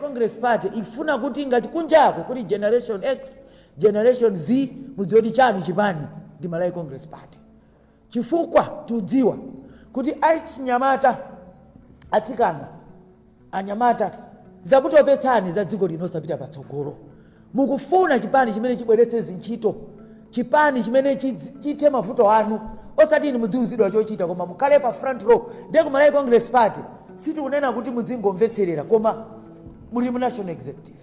Congress Party ifuna kuti ngati kunjako kuli Generation X, Generation Z, mudzioti chanu chipani ndi Malawi Congress Party. Chifukwa tudziwa kuti achinyamata atsikana anyamata zakutopetsani za dziko linosapita patsogolo. Mukufuna chipani chimene chibweretse zintchito, chipani chimene chithe mavuto anu, osati inu mudziuzidwa chochita koma mukhale pa front row. Ndiye ku Malawi Congress Party sitikunena kuti muzingomvetserera koma muli mu national executive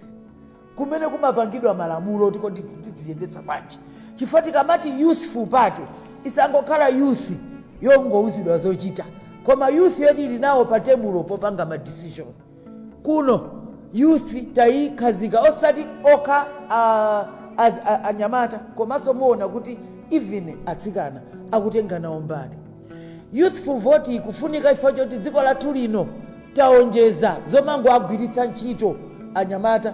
kumene kumapangidwa malamulo kuti tidziyendetsa bwanji. Chifukwa tikamati youthful party isangokhala youth yongouzidwa zochita koma youth yoti ili nawo pa tebulo popanga ma decision. Kuno youth tayikhazika osati okha anyamata komanso muona kuti even atsikana akutenga nawo mbali. Youthful vote ikufunika ifo choti dziko lathu lino taonjeza zomango agwiritsa ntchito anyamata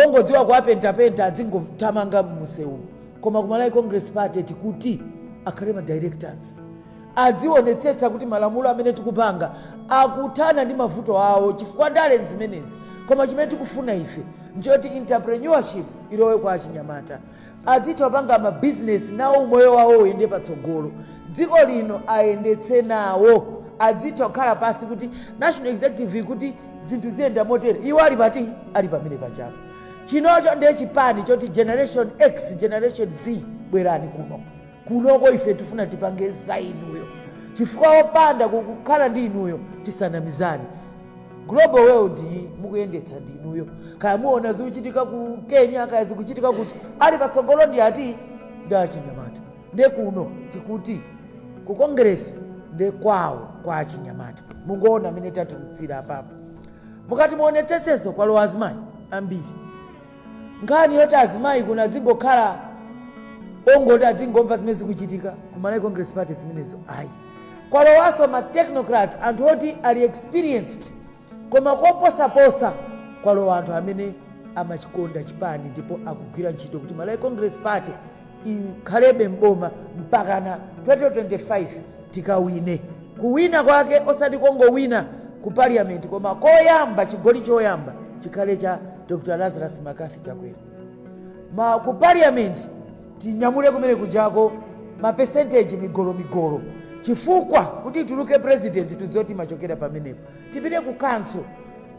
ongodziwa kuapentapenta adzingothamanga mmusewu. Koma ku Malawi Congress Party tikuti akhale ma directors adzionetsetsa kuti malamulo amene tikupanga akuthana ndi mavuto awo chifukwa ndale zimenezi. Koma chimene tikufuna ife njoti entrepreneurship ilowe kwa achinyamata, adzitha panga ma business nawo umoyo wawo uyende patsogolo, dziko lino ayendetse nawo, adzitha kukhala pasi kuti national executive kuti zinthu ziyenda motere. Iwo ali pati ali pamene pachapa. Chinocho ndiye chipani choti Generation X, Generation Z bwerani kunoko ife tifuna tipange za inuyo. Chifukwa opanda kukhala ndi inuyo tisanamizani. Global world mukuyendetsa ndi inuyo. Kaya muona zikuchitika ku Kenya, kaya zikuchitika kuti ali patsogolo ndi ati ndachinyamata. Ndiye kuno tikuti ku Congress ndiye kwawo kwa achinyamata. Mungoona amene tatulutsira apapo. Mukati muonetsetseso kwa lo azimayi ambiri. Ngani yoti azimayi kuna adzingokhala ongoti adzingomva zimene zikuchitika ku Malawi Congress Party zimenezo ayi. Kwa lo waso ma technocrats anthu oti ali experienced koma koposaposa kwa lo anthu amene amachikonda chipani ndipo akugwira ntchito kuti Malawi Congress Party ikhalebe mboma mpaka na 2025 tikawine. Kuwina kwake osati kongowina ku parliament koma koyamba chigoli choyamba chikhale cha Dr. Lazarus Makafi Chakwera. Ku parliament tinyamule kumene kujako ma percentage migolo chifukwa kuti tuluke president tudzoti machokera pamenepo tipite ku council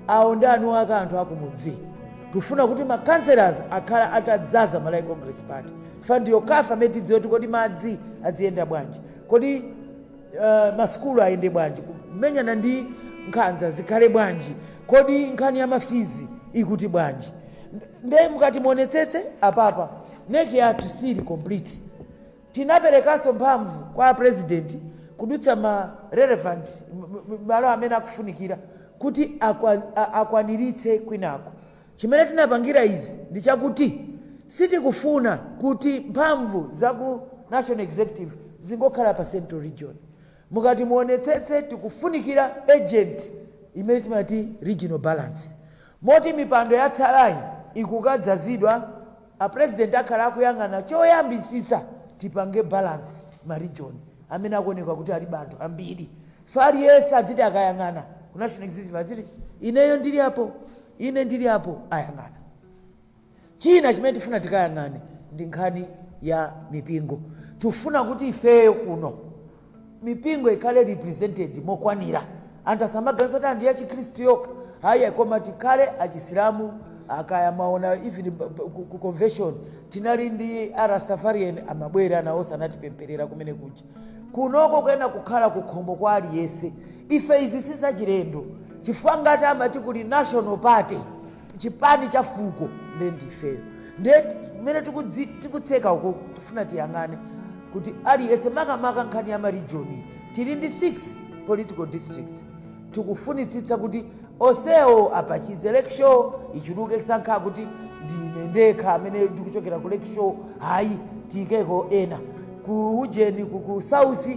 awo ndanu aka anthu akumudzi. Tufuna kuti ma councillors akhala atadzaza Malawi Congress Party. Fandi yokafa meti dzoti kodi madzi aziyenda bwanji, kodi maskulu ayende bwanji, kumenyana ndi nkhanza zikhale bwanji, kodi nkhani ya mafizi ikuti bwanji. Ndiye mukati muonetsetse apapa neki yathu sili complete. Tinaperekaso mphamvu kwa president kudutsa ma relevant malo amene akufunikira kuti akwaniritse kwinako. Chimene tinapangira izi ndi chakuti sitikufuna kuti mphamvu za ku national executive zingokhala pa central region. Mukati muonetsetse tikufunikira agent imene timati regional balance. Moti mipando ya tsalayi ikukadzazidwa a president akhala akuyang'ana choyambitsitsa tipange balance ma region amene akuoneka kuti ali banthu ambiri. Fali yese adziti akayang'ana ku national executive adziti ineyo ndili apo, ine ndili apo, ayang'ana. China chimene tifuna tikayang'ane ndi nkhani ya mipingo. Tufuna kuti ifeyo kuno mipingo ikhale represented mokwanira. Anthu asamaganiza kuti ndi ya Chikhristu yokha. Hayi koma tikhale achisilamu akaya maona even ku convention tinali ndi Rastafarian amabwera nawo sanatipemperera kumene kuja. Kunoko kwena kukhala kukhombo kwa aliyese. Ife izi sisachilendo. Chifukwa ngati amati kuli national party chipani cha fuko ndifeyo. Ndiye mene tikutseka uko tufuna tiyang'ane kuti aliyese makamaka nkhani ya region. Tili ndi 6 political districts. Tikufunitsitsa kuti oseo apachize election ichuluke sankha kuti ndinendeka amene ndikuchokera ku election hayi tikeko ena ku ujeni ku south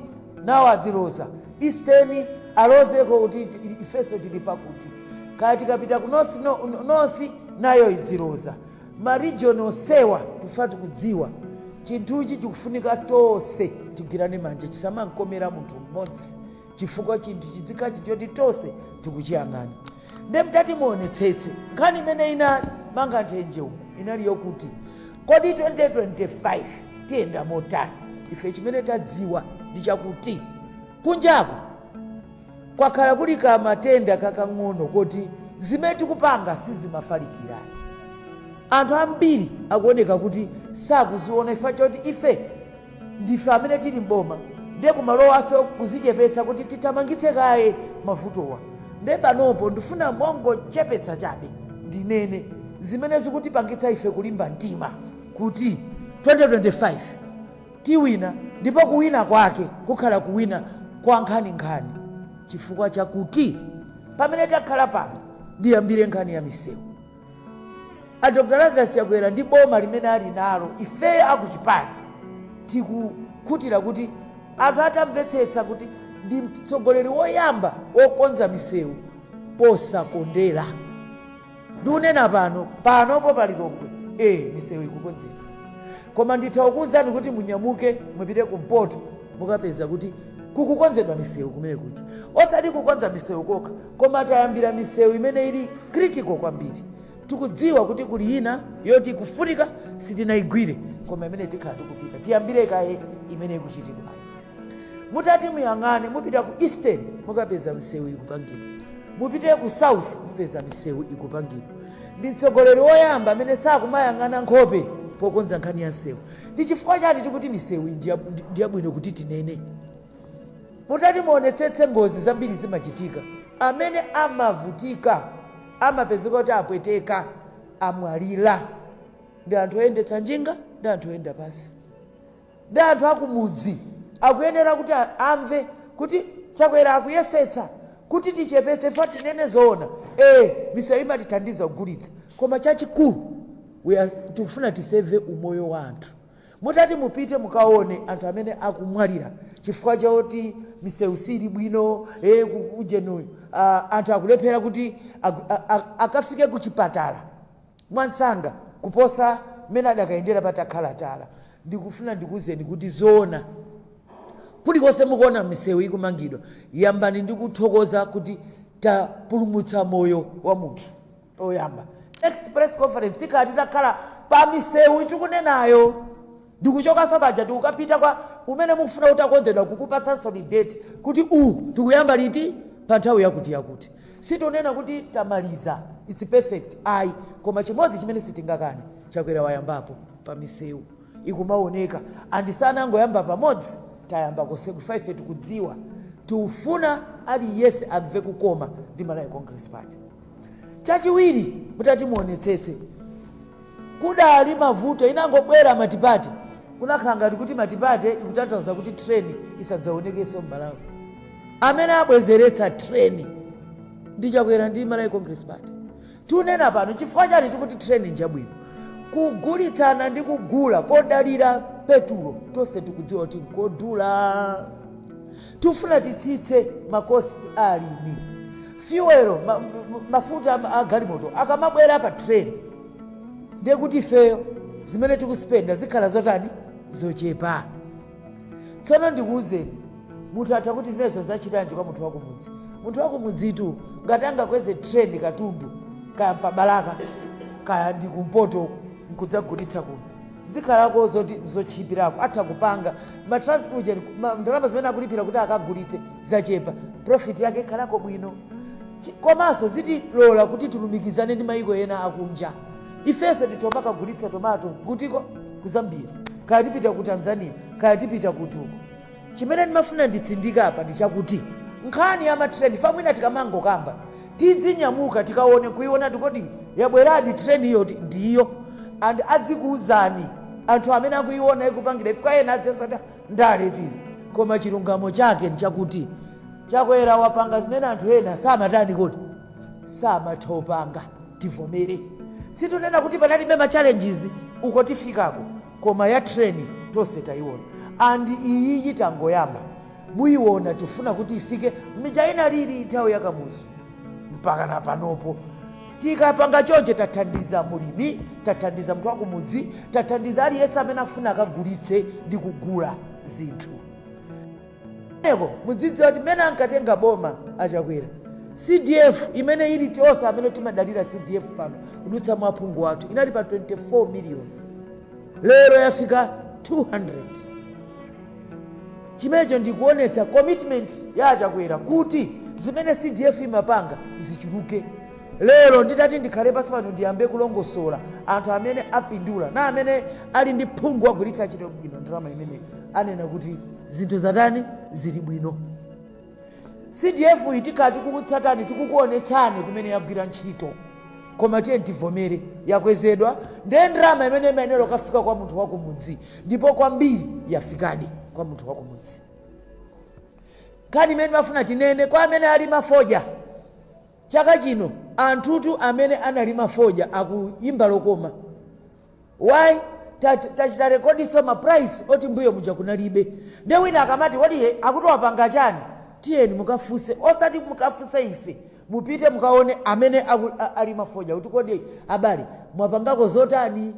nawo adziloza eastern alozeko kuti ifeso tili pakuti kati kapita ku north nayo idziloza ma regional sewa tufatu kudziwa chinthuchi chikufunika tonse tigwirane manja chisamankomera munthu mmodzi chifukwa chinthu chidzikachi choti tonse tikuchiyang'ana. ndemtati muonetsetse nkhani imene inali manga nthenje uku inali yokuti kodi 2025 tiyenda motani. Ife chimene tadziwa ndi chakuti kunjaku kwakhala kuli kamatenda kakang'ono kuti zimene tikupanga sizimafalikirana. Anthu ambiri akuoneka kuti sakuziona ifa choti ife ndife amene tili mboma ndiye kumalowaso kuzichepetsa kuti titamangitse kaye mavutowa. Nde panopo ndifuna mongochepetsa chabe ndinene zimene zikutipangitsa ife kulimba mtima kuti 2025 tiwina, ndipo kuwina kwake kukhala kuwina kwa nkhani chifukwa chakuti pamene takhala pano ndiyambire nkhani ya misewu. A Dr. Lazarus Chakwera ndi boma limene ali nalo ife akuchipani tikukhutira kuti anthu atamvetsetsa kuti ndi mtsogoleri woyamba wokonza misewu posakondera. Ndikunena panopo pali Longwe misewu ikukonzedwa, koma nditha kukuwuzani kuti munyamuke mupite kumpoto mukapeza kuti kukukonzedwa misewu kumene kuti osati kukonza misewu kokha, koma tayambira misewu imene ili critical kwambiri. Tikudziwa kuti kuli ina yoti kufunika sitinayigwire, koma imene tikhala tikupita tiyambire kaye imene ikuchitidwa. Mutati muyang'ane mupita ku Eastern mukapeza misewu ikupangidwa, mupite ku South mupeza misewu ikupangidwa. Ndi mtsogoleri woyamba amene sakumayang'ana nkhope pokonza nkhani ya msewu. Ndi chifukwa chani tikuti misewu ndiyabwino kuti tinene. Mutati muonetsetse ngozi zambiri zimachitika, amene amavutika amapezeka kuti apweteka amwalira ndi anthu oyendetsa njinga ndi anthu oyenda pasi ndi anthu akumudzi. Akuyenera kuti amve kuti Chakwera akuyesetsa kuti tichepetse ife tinene zoona. Misewu imatithandiza kugulitsa, koma chachikulu tikufuna tiseve umoyo wa anthu. Mutati mupite mukaone anthu amene akumwalira chifukwa choti misewu sili bwino kujenuyo, anthu akulephera kuti akafike ku chipatala mwansanga kuposa mmene adakayendera patakhalatala. Ndikufuna ndikuwuzeni kuti zoona kulikonse mukuona misewu ikumangidwa, yambani ndikuthokoza kuti tapulumutsa moyo wa munthu oyamba. Next press conference tikati takhala pa misewu tikunenayo, ndikuchoka sabaja tikukapita kwa umene mufuna kuti akonzedwa kukupatsa solidate kuti tikuyamba liti pa nthawi yakuti. Sitonena kuti tamaliza it's perfect ayi, koma chimodzi chimene sitingakane Chakwera wayambapo pa misewu ikumaoneka. Andisana angoyamba pamodzi, tayamba kusekufa ife tikudziwa tiufuna aliyense amve kukoma ndi Malawi Congress Party. Chachiwiri mutati muonetsetse kudali mavuto inangobwera matipati kunakhala ngati kuti matipati ikutanthauza kuti treni isadzaonekenso m'Malawi. Amene abwezeretsa treni ndi Chakwera ndi Malawi Congress Party. Tunena pano chifukwa chani tikuti treni njabwino, kugulitsana ndi kugula kodalira petulo tonse tikudziwa kuti nkodula. Tufuna titsitse makosti alimi, fuel mafuta agalimoto akamabwera pa treni ndiye kuti ifeyo zimene tikuspenda zikhala zotani zochepa. Tsono ndikuwuzeni mutatha kuti zimenezo zachitanji kwa munthu wakumudzi. Munthu wakumudzitu ngati angakweze treni katundu kaya pabalaka kaya ndi kumpoto nkudzagulitsa kuno zikhalako zoti zochipirako atha kupanga matransport ndalama zimene akulipira kuti akagulitse zachepa, profit yake ikhalako bwino. Komanso zitilola kuti tilumikizane ndi mayiko ena akunja. Ifenso titoma kagulitsa tomato kutiko ku Zambia, kaya tipita ku Tanzania, kaya tipita kutuko. Chimene ndimafuna nditsindika apa ndi chakuti nkhani ya matreni famwina tikamango kamba tidzinyamuka tikaone kuiona ndikoti yabweradi treni iyo ndiyo and adzikuuzani anthu amene akuiona ikupangira ifika ena adzensota ndaletizi. Koma chilungamo chake nchakuti Chakwera wapanga zimene anthu ena samatani kuti samathopanga. Tivomere situnena kuti panalibe ma challenges uko tifikako, koma ya treni tonse tayiona and iyi yitangoyamba muyiona. Tifuna kuti ifike mijaina lili nthawi yakamuzu mpaka na panopo. Tikapanga chonje tathandiza mulimi, tathandiza mnthu wakumudzi, tathandiza aliyense amene akufuna akagulitse ndi kugula zinthu. Eko mudzidziwa kuti mmene ankatenga boma a Chakwera CDF imene ili tionse amene timadalira CDF pano kudutsa mwaphungu wathu inali pa 24 million, lero yafika 200. Chimenecho ndikuonetsa commitment ya achakwera kuti zimene CDF imapanga zichuluke. Lero nditati ndikhale pasi pano ndiyambe kulongosola anthu amene apindula na amene ali ndi phungu wagwiritsa ntchito bwino ndalama imene anena kuti zinthu zatani zili bwino. CDF itikati kukutsatani tikukuonetsani kumene yagwira ntchito, koma tiye tivomere yakwezedwa ndiye ndalama imene imayenera kufika kwa munthu wakumudzi, ndipo kwambiri yafikadi kwa munthu wakumudzi. Kani imene mafuna tinene kwa amene ali mafoja chaka chino, anthutu amene anali mafoja akuyimba lokoma. Why? Tachita rekodi soma price oti mbuyo muja kunalibe. Ndiye wina akamati wadi akutowapanga chani? Tiyeni mukafuse, osati mukafuse ife. Mupite mukaone amene ali mafoja kuti kodi abali mwapangako zotani.